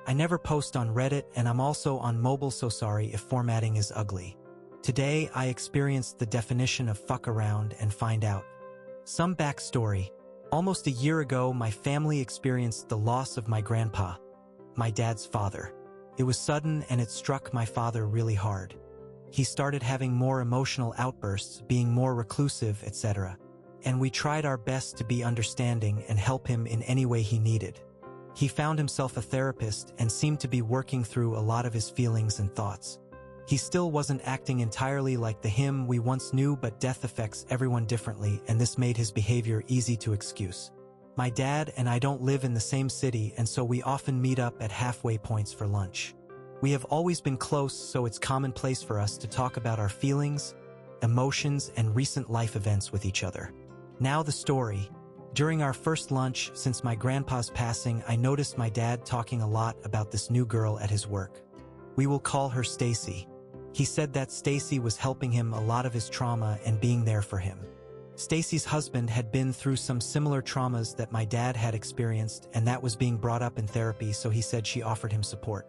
I never post on Reddit, and I'm also on mobile, so sorry if formatting is ugly. Today, I experienced the definition of fuck around and find out. Some backstory. Almost a year ago, my family experienced the loss of my grandpa, my dad's father. It was sudden and it struck my father really hard. He started having more emotional outbursts, being more reclusive, etc. And we tried our best to be understanding and help him in any way he needed. He found himself a therapist and seemed to be working through a lot of his feelings and thoughts. He still wasn't acting entirely like the him we once knew, but death affects everyone differently, and this made his behavior easy to excuse. My dad and I don't live in the same city, and so we often meet up at halfway points for lunch. We have always been close, so it's commonplace for us to talk about our feelings, emotions, and recent life events with each other. Now the story. During our first lunch since my grandpa's passing, I noticed my dad talking a lot about this new girl at his work. We will call her Stacy. He said that Stacy was helping him a lot of his trauma and being there for him. Stacy's husband had been through some similar traumas that my dad had experienced, and that was being brought up in therapy, so he said she offered him support.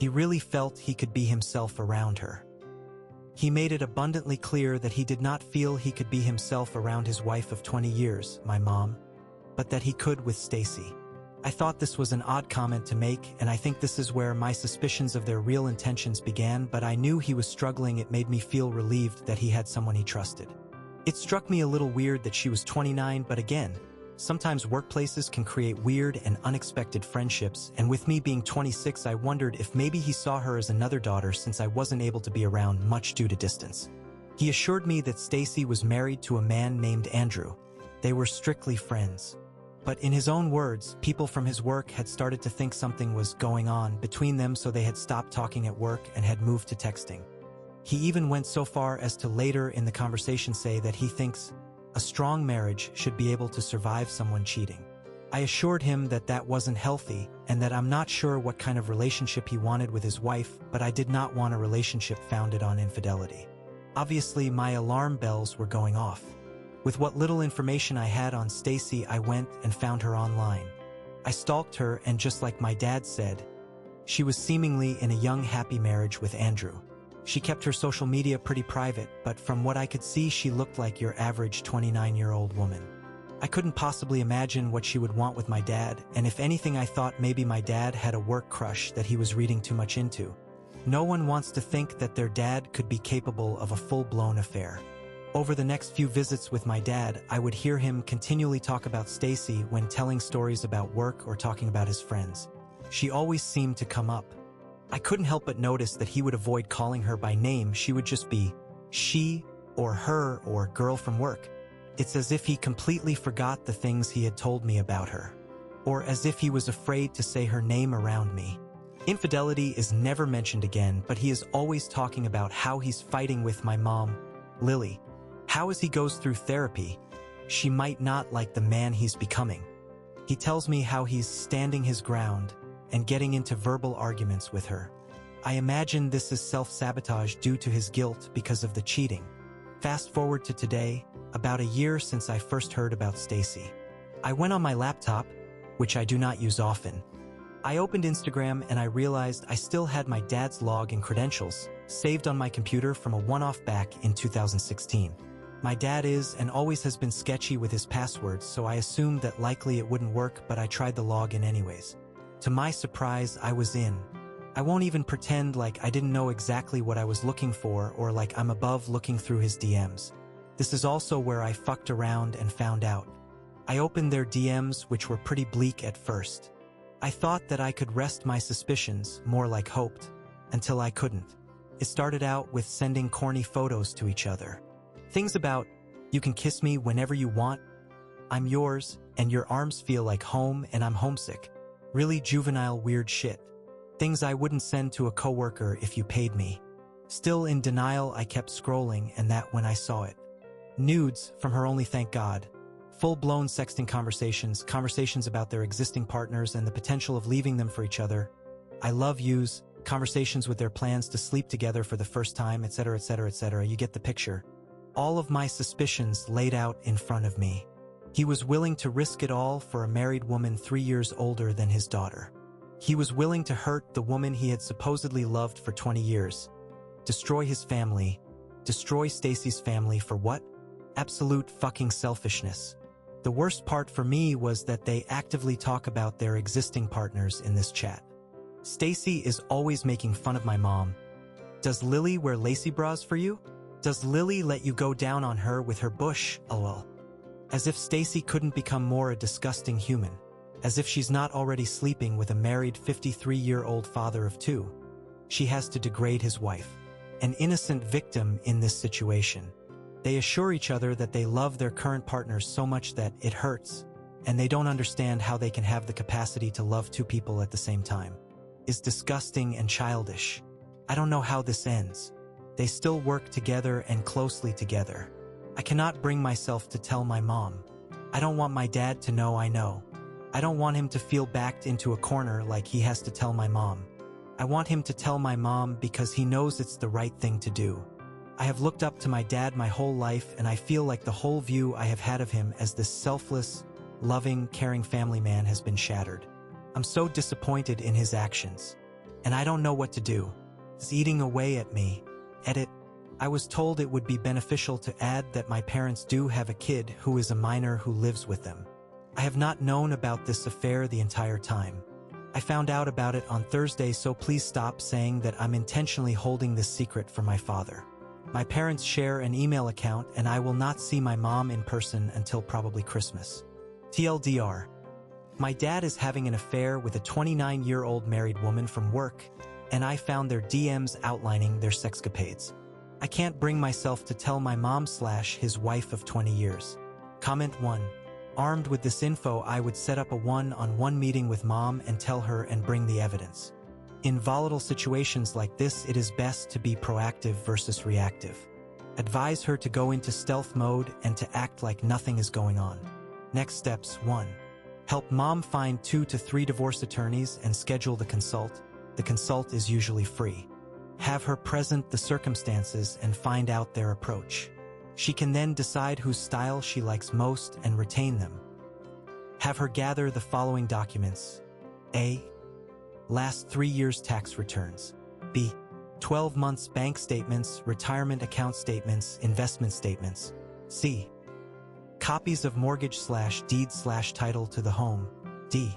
He really felt he could be himself around her. He made it abundantly clear that he did not feel he could be himself around his wife of 20 years, my mom, but that he could with Stacy. I thought this was an odd comment to make, and I think this is where my suspicions of their real intentions began, but I knew he was struggling. It made me feel relieved that he had someone he trusted. It struck me a little weird that she was 29, but again, sometimes workplaces can create weird and unexpected friendships, and with me being 26, I wondered if maybe he saw her as another daughter since I wasn't able to be around much due to distance. He assured me that Stacy was married to a man named Andrew. They were strictly friends. But in his own words, people from his work had started to think something was going on between them, so they had stopped talking at work and had moved to texting. He even went so far as to later in the conversation say that he thinks a strong marriage should be able to survive someone cheating. I assured him that that wasn't healthy and that I'm not sure what kind of relationship he wanted with his wife, but I did not want a relationship founded on infidelity. Obviously, my alarm bells were going off. With what little information I had on Stacy, I went and found her online. I stalked her, and just like my dad said, she was seemingly in a young, happy marriage with Andrew. She kept her social media pretty private, but from what I could see, she looked like your average 29-year-old woman. I couldn't possibly imagine what she would want with my dad, and if anything, I thought maybe my dad had a work crush that he was reading too much into. No one wants to think that their dad could be capable of a full-blown affair. Over the next few visits with my dad, I would hear him continually talk about Stacy when telling stories about work or talking about his friends. She always seemed to come up. I couldn't help but notice that he would avoid calling her by name. She would just be she or her or girl from work. It's as if he completely forgot the things he had told me about her, or as if he was afraid to say her name around me. Infidelity is never mentioned again, but he is always talking about how he's fighting with my mom, Lily. How as he goes through therapy, she might not like the man he's becoming. He tells me how he's standing his ground and getting into verbal arguments with her. I imagine this is self-sabotage due to his guilt because of the cheating. Fast forward to today, about a year since I first heard about Stacy. I went on my laptop, which I do not use often. I opened Instagram and I realized I still had my dad's login credentials saved on my computer from a one-off back in 2016. My dad is and always has been sketchy with his passwords, so I assumed that likely it wouldn't work, but I tried the login anyways. To my surprise, I was in. I won't even pretend like I didn't know exactly what I was looking for or like I'm above looking through his DMs. This is also where I fucked around and found out. I opened their DMs, which were pretty bleak at first. I thought that I could rest my suspicions, more like hoped, until I couldn't. It started out with sending corny photos to each other. Things about, you can kiss me whenever you want, I'm yours, and your arms feel like home and I'm homesick. Really juvenile weird shit. Things I wouldn't send to a coworker if you paid me. Still in denial, I kept scrolling, and that when I saw it. Nudes from her only, thank God. Full-blown sexting conversations about their existing partners and the potential of leaving them for each other. I love yous, conversations with their plans to sleep together for the first time, etc., etc., etc. You get the picture. All of my suspicions laid out in front of me. He was willing to risk it all for a married woman 3 years older than his daughter. He was willing to hurt the woman he had supposedly loved for 20 years. Destroy his family. Destroy Stacy's family for what? Absolute fucking selfishness. The worst part for me was that they actively talk about their existing partners in this chat. Stacy is always making fun of my mom. Does Lily wear lacy bras for you? Does Lily let you go down on her with her bush? Lol. As if Stacy couldn't become more a disgusting human. As if she's not already sleeping with a married 53-year-old father of 2. She has to degrade his wife. An innocent victim in this situation. They assure each other that they love their current partners so much that it hurts, and they don't understand how they can have the capacity to love 2 people at the same time. Is disgusting and childish. I don't know how this ends. They still work together and closely together. I cannot bring myself to tell my mom. I don't want my dad to know I know. I don't want him to feel backed into a corner like he has to tell my mom. I want him to tell my mom because he knows it's the right thing to do. I have looked up to my dad my whole life, and I feel like the whole view I have had of him as this selfless, loving, caring family man has been shattered. I'm so disappointed in his actions. And I don't know what to do. It's eating away at me. Edit. I was told it would be beneficial to add that my parents do have a kid who is a minor who lives with them. I have not known about this affair the entire time. I found out about it on Thursday, so please stop saying that I'm intentionally holding this secret from my father. My parents share an email account, and I will not see my mom in person until probably Christmas. TLDR. My dad is having an affair with a 29-year-old married woman from work, and I found their DMs outlining their sexcapades. I can't bring myself to tell my mom/his wife of 20 years. Comment 1. Armed with this info, I would set up a one-on-one meeting with mom and tell her and bring the evidence. In volatile situations like this, it is best to be proactive versus reactive. Advise her to go into stealth mode and to act like nothing is going on. Next steps. 1. Help mom find 2 to 3 divorce attorneys and schedule the consult. The consult is usually free. Have her present the circumstances and find out their approach. She can then decide whose style she likes most and retain them. Have her gather the following documents. A. Last 3 years' tax returns. B. 12 months bank statements, retirement account statements, investment statements. C. Copies of mortgage/deed/title to the home. D.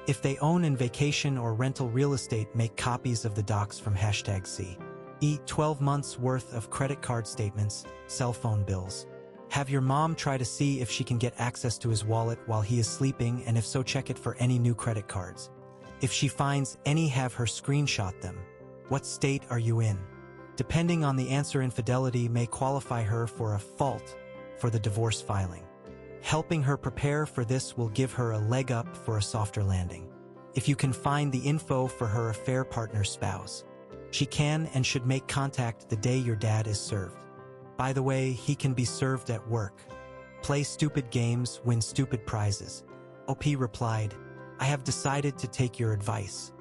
If they own in vacation or rental real estate, make copies of the docs from #C. E. 12 months worth of credit card statements, cell phone bills. Have your mom try to see if she can get access to his wallet while he is sleeping, and if so, check it for any new credit cards. If she finds any, have her screenshot them. What state are you in? Depending on the answer, infidelity may qualify her for a fault for the divorce filing. Helping her prepare for this will give her a leg up for a softer landing. If you can find the info for her affair partner's spouse, she can and should make contact the day your dad is served. By the way, he can be served at work. Play stupid games, win stupid prizes. OP replied, I have decided to take your advice.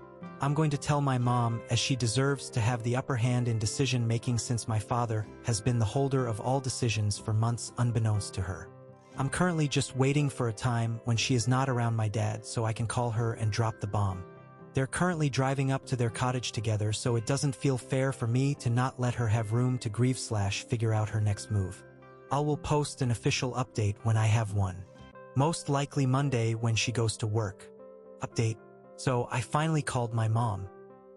I'm going to tell my mom, as she deserves to have the upper hand in decision-making since my father has been the holder of all decisions for months unbeknownst to her. I'm currently just waiting for a time when she is not around my dad so I can call her and drop the bomb. They're currently driving up to their cottage together, so it doesn't feel fair for me to not let her have room to grieve/figure out her next move. I will post an official update when I have one. Most likely Monday when she goes to work. Update. So I finally called my mom.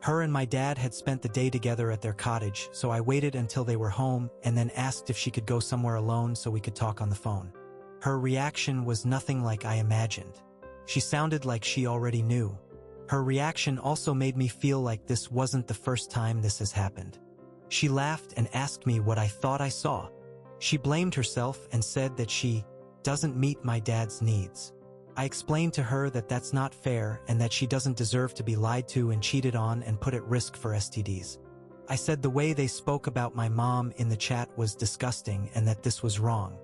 Her and my dad had spent the day together at their cottage, so I waited until they were home and then asked if she could go somewhere alone so we could talk on the phone. Her reaction was nothing like I imagined. She sounded like she already knew. Her reaction also made me feel like this wasn't the first time this has happened. She laughed and asked me what I thought I saw. She blamed herself and said that she doesn't meet my dad's needs. I explained to her that that's not fair and that she doesn't deserve to be lied to and cheated on and put at risk for STDs. I said the way they spoke about my mom in the chat was disgusting and that this was wrong.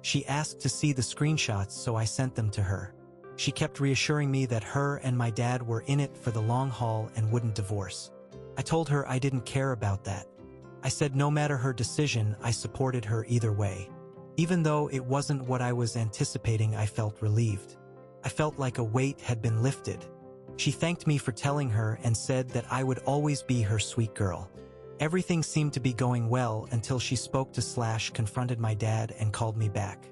She asked to see the screenshots, so I sent them to her. She kept reassuring me that her and my dad were in it for the long haul and wouldn't divorce. I told her I didn't care about that. I said no matter her decision, I supported her either way. Even though it wasn't what I was anticipating, I felt relieved. I felt like a weight had been lifted. She thanked me for telling her and said that I would always be her sweet girl. Everything seemed to be going well until she spoke to Slash, confronted my dad, and called me back.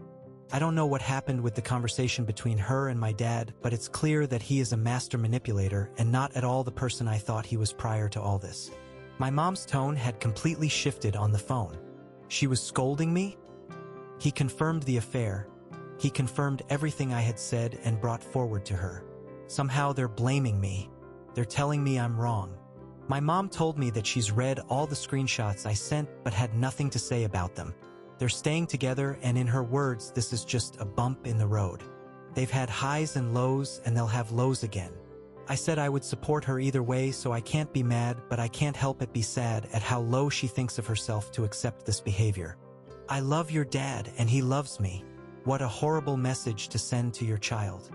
I don't know what happened with the conversation between her and my dad, but it's clear that he is a master manipulator and not at all the person I thought he was prior to all this. My mom's tone had completely shifted on the phone. She was scolding me? He confirmed the affair. He confirmed everything I had said and brought forward to her. Somehow they're blaming me. They're telling me I'm wrong. My mom told me that she's read all the screenshots I sent but had nothing to say about them. They're staying together, and in her words, this is just a bump in the road. They've had highs and lows, and they'll have lows again. I said I would support her either way, so I can't be mad, but I can't help but be sad at how low she thinks of herself to accept this behavior. I love your dad, and he loves me. What a horrible message to send to your child.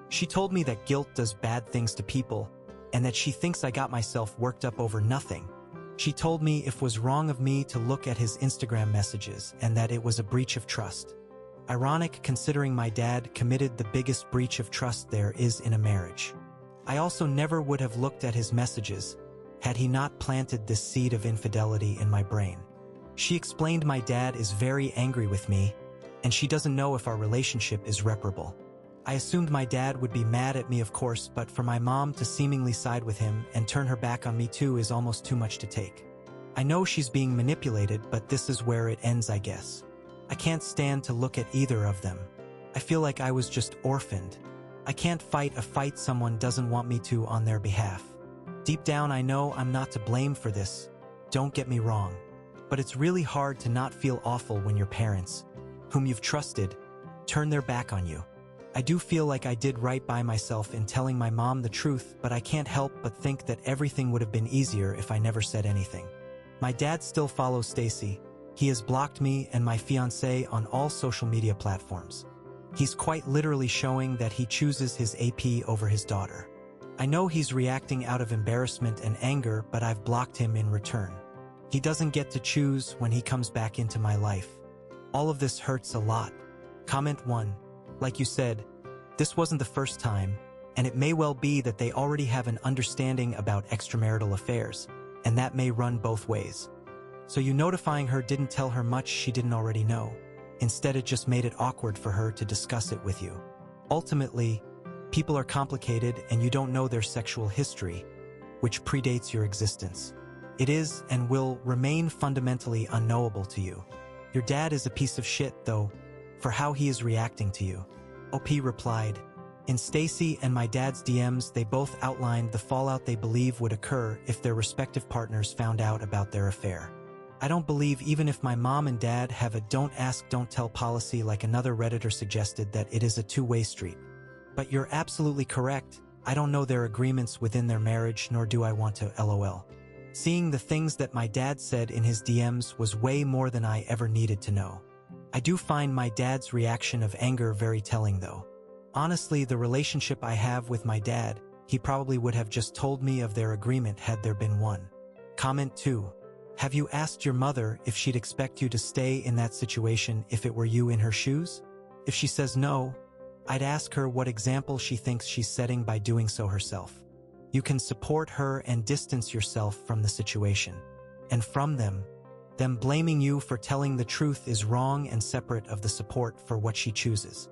She told me that guilt does bad things to people, and that she thinks I got myself worked up over nothing. She told me it was wrong of me to look at his Instagram messages and that it was a breach of trust. Ironic, considering my dad committed the biggest breach of trust there is in a marriage. I also never would have looked at his messages had he not planted this seed of infidelity in my brain. She explained my dad is very angry with me, and she doesn't know if our relationship is reparable. I assumed my dad would be mad at me, of course, but for my mom to seemingly side with him and turn her back on me too is almost too much to take. I know she's being manipulated, but this is where it ends, I guess. I can't stand to look at either of them. I feel like I was just orphaned. I can't fight a fight someone doesn't want me to on their behalf. Deep down, I know I'm not to blame for this. Don't get me wrong. But it's really hard to not feel awful when your parents, whom you've trusted, turn their back on you. I do feel like I did right by myself in telling my mom the truth, but I can't help but think that everything would have been easier if I never said anything. My dad still follows Stacy. He has blocked me and my fiancée on all social media platforms. He's quite literally showing that he chooses his AP over his daughter. I know he's reacting out of embarrassment and anger, but I've blocked him in return. He doesn't get to choose when he comes back into my life. All of this hurts a lot. Comment 1. Like you said, this wasn't the first time, and it may well be that they already have an understanding about extramarital affairs, and that may run both ways. So you notifying her didn't tell her much she didn't already know. Instead, it just made it awkward for her to discuss it with you. Ultimately, people are complicated and you don't know their sexual history, which predates your existence. It is and will remain fundamentally unknowable to you. Your dad is a piece of shit, though, for how he is reacting to you. OP replied, in Stacy and my dad's DMs, they both outlined the fallout they believe would occur if their respective partners found out about their affair. I don't believe even if my mom and dad have a don't ask, don't tell policy like another Redditor suggested that it is a two-way street. But you're absolutely correct. I don't know their agreements within their marriage, nor do I want to LOL. Seeing the things that my dad said in his DMs was way more than I ever needed to know. I do find my dad's reaction of anger very telling, though. Honestly, the relationship I have with my dad, he probably would have just told me of their agreement had there been one. Comment 2. Have you asked your mother if she'd expect you to stay in that situation if it were you in her shoes? If she says no, I'd ask her what example she thinks she's setting by doing so herself. You can support her and distance yourself from the situation. And from them blaming you for telling the truth is wrong and separate of the support for what she chooses.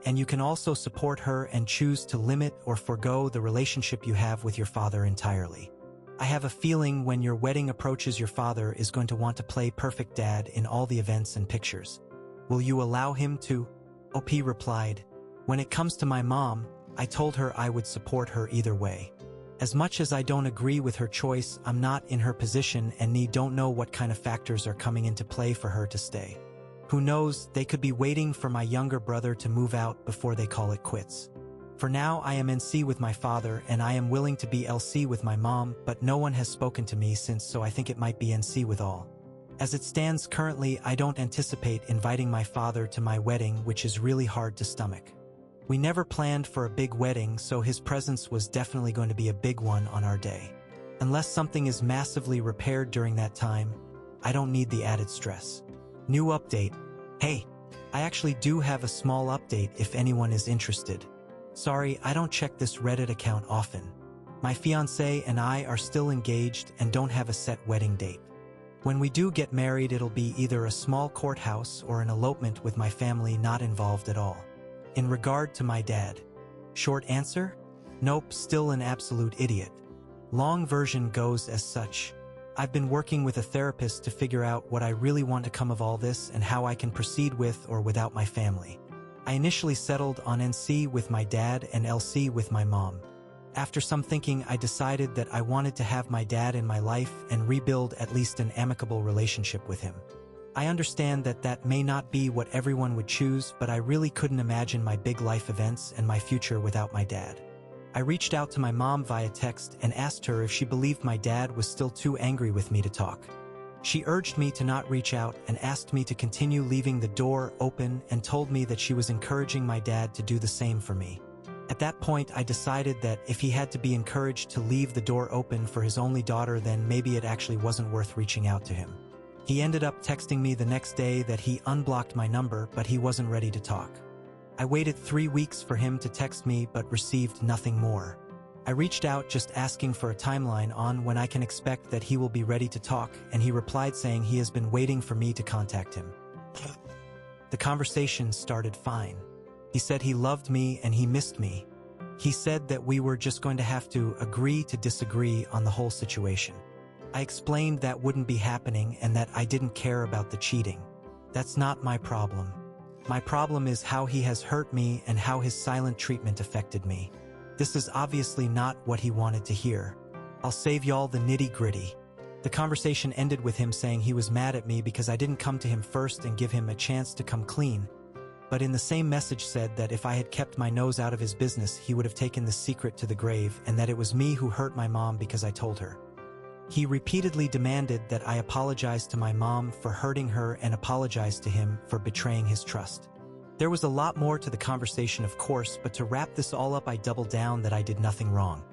And you can also support her and choose to limit or forego the relationship you have with your father entirely. I have a feeling when your wedding approaches, your father is going to want to play perfect dad in all the events and pictures. Will you allow him to? OP replied, when it comes to my mom, I told her I would support her either way. As much as I don't agree with her choice, I'm not in her position and don't know what kind of factors are coming into play for her to stay. Who knows, they could be waiting for my younger brother to move out before they call it quits. For now, I am NC with my father and I am willing to be LC with my mom, but no one has spoken to me since, so I think it might be NC with all. As it stands currently, I don't anticipate inviting my father to my wedding, which is really hard to stomach. We never planned for a big wedding, so his presence was definitely going to be a big one on our day. Unless something is massively repaired during that time, I don't need the added stress. New update. Hey, I actually do have a small update if anyone is interested. Sorry, I don't check this Reddit account often. My fiancé and I are still engaged and don't have a set wedding date. When we do get married, it'll be either a small courthouse or an elopement with my family not involved at all. In regard to my dad, short answer? Nope, still an absolute idiot. Long version goes as such. I've been working with a therapist to figure out what I really want to come of all this and how I can proceed with or without my family. I initially settled on NC with my dad and LC with my mom. After some thinking, I decided that I wanted to have my dad in my life and rebuild at least an amicable relationship with him. I understand that that may not be what everyone would choose, but I really couldn't imagine my big life events and my future without my dad. I reached out to my mom via text and asked her if she believed my dad was still too angry with me to talk. She urged me to not reach out and asked me to continue leaving the door open and told me that she was encouraging my dad to do the same for me. At that point, I decided that if he had to be encouraged to leave the door open for his only daughter, then maybe it actually wasn't worth reaching out to him. He ended up texting me the next day that he unblocked my number, but he wasn't ready to talk. I waited 3 weeks for him to text me, but received nothing more. I reached out just asking for a timeline on when I can expect that he will be ready to talk, and he replied saying he has been waiting for me to contact him. The conversation started fine. He said he loved me and he missed me. He said that we were just going to have to agree to disagree on the whole situation. I explained that wouldn't be happening and that I didn't care about the cheating. That's not my problem. My problem is how he has hurt me and how his silent treatment affected me. This is obviously not what he wanted to hear. I'll save y'all the nitty-gritty. The conversation ended with him saying he was mad at me because I didn't come to him first and give him a chance to come clean. But in the same message said that if I had kept my nose out of his business, he would have taken the secret to the grave and that it was me who hurt my mom because I told her. He repeatedly demanded that I apologize to my mom for hurting her and apologize to him for betraying his trust. There was a lot more to the conversation, of course, but to wrap this all up, I doubled down that I did nothing wrong.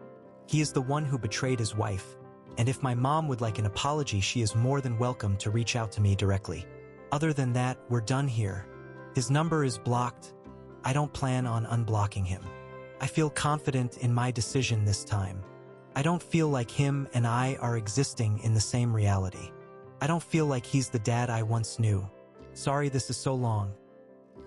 He is the one who betrayed his wife, and if my mom would like an apology, she is more than welcome to reach out to me directly. Other than that, we're done here. His number is blocked. I don't plan on unblocking him. I feel confident in my decision this time. I don't feel like him and I are existing in the same reality. I don't feel like he's the dad I once knew. Sorry this is so long.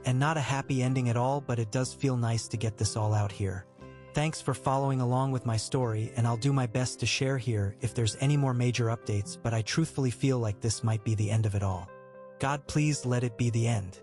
And not a happy ending at all, but it does feel nice to get this all out here. Thanks for following along with my story, and I'll do my best to share here if there's any more major updates, but I truthfully feel like this might be the end of it all. God, please let it be the end.